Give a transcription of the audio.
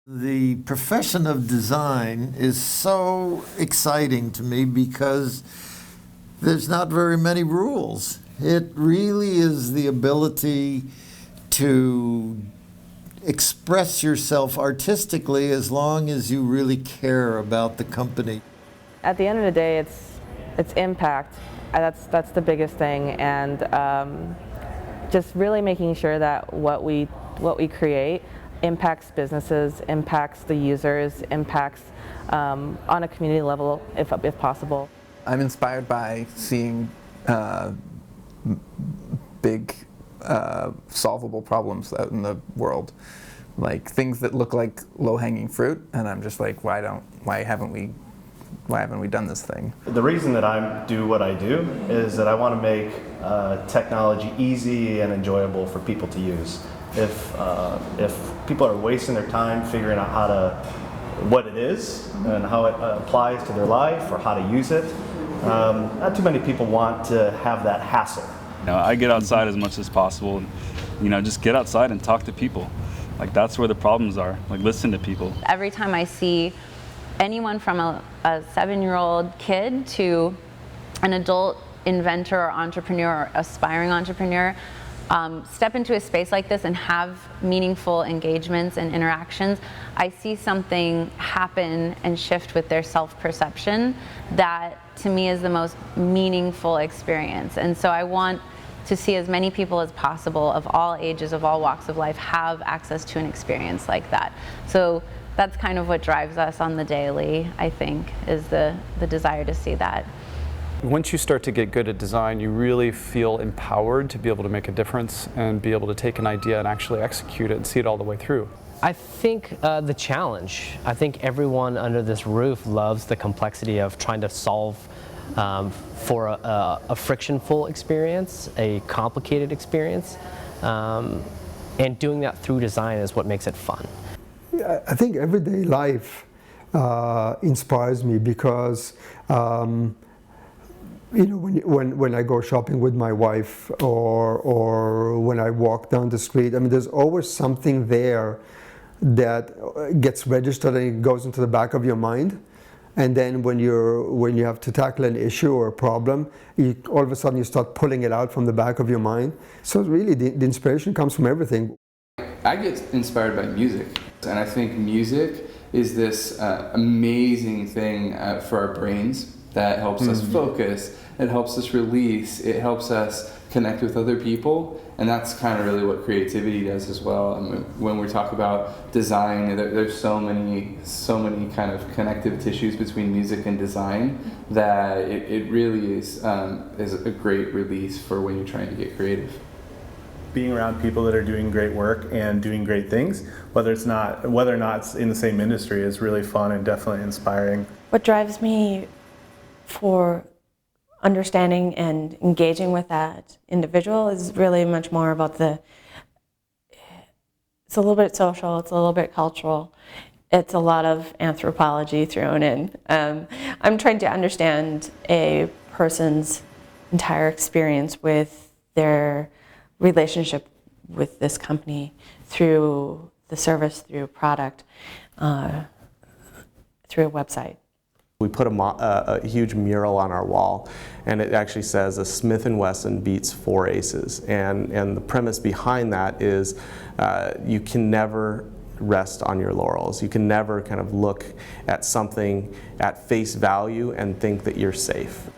The profession of design is so exciting to me because there's not very many rules. It really is the ability to express yourself artistically as long as you really care about the company. At the end of the day, it's impact. That's the biggest thing, and just really making sure that what we create impacts businesses, impacts the users, impacts on a community level if possible. I'm inspired by seeing big solvable problems out in the world, like things that look like low-hanging fruit, and I'm just like, why haven't we done this thing? The reason that I do what I do is that I want to make technology easy and enjoyable for people to use. If people are wasting their time figuring out what it is and how it applies to their life or how to use it, not too many people want to have that hassle. I get outside as much as possible, and, just get outside and talk to people. Like, that's where the problems are. Like, listen to people. Every time I see anyone from a 7-year-old kid to an adult inventor or entrepreneur or aspiring entrepreneur step into a space like this and have meaningful engagements and interactions, I see something happen and shift with their self-perception that to me is the most meaningful experience. And so I want to see as many people as possible of all ages, of all walks of life, have access to an experience like that. So that's kind of what drives us on the daily, I think, is the desire to see that. Once you start to get good at design, you really feel empowered to be able to make a difference and be able to take an idea and actually execute it and see it all the way through. I think the challenge. I think everyone under this roof loves the complexity of trying to solve for a frictionful experience, a complicated experience, and doing that through design is what makes it fun. I think everyday life inspires me because when I go shopping with my wife or when I walk down the street, I mean, there's always something there that gets registered and it goes into the back of your mind. And then when you have to tackle an issue or a problem, all of a sudden you start pulling it out from the back of your mind. So really the inspiration comes from everything. I get inspired by music, and I think music is this amazing thing for our brains that helps us focus, it helps us release, it helps us connect with other people, and that's kind of really what creativity does as well. I mean, when we talk about design, there's so many kind of connective tissues between music and design that it really is a great release for when you're trying to get creative. Being around people that are doing great work and doing great things, whether or not it's in the same industry, is really fun and definitely inspiring. What drives me for understanding and engaging with that individual is really much more about it's a little bit social, it's a little bit cultural, it's a lot of anthropology thrown in. I'm trying to understand a person's entire experience with their relationship with this company through the service, through product, through a website. We put a huge mural on our wall, and it actually says a Smith & Wesson beats 4 aces. And the premise behind that is you can never rest on your laurels. You can never kind of look at something at face value and think that you're safe.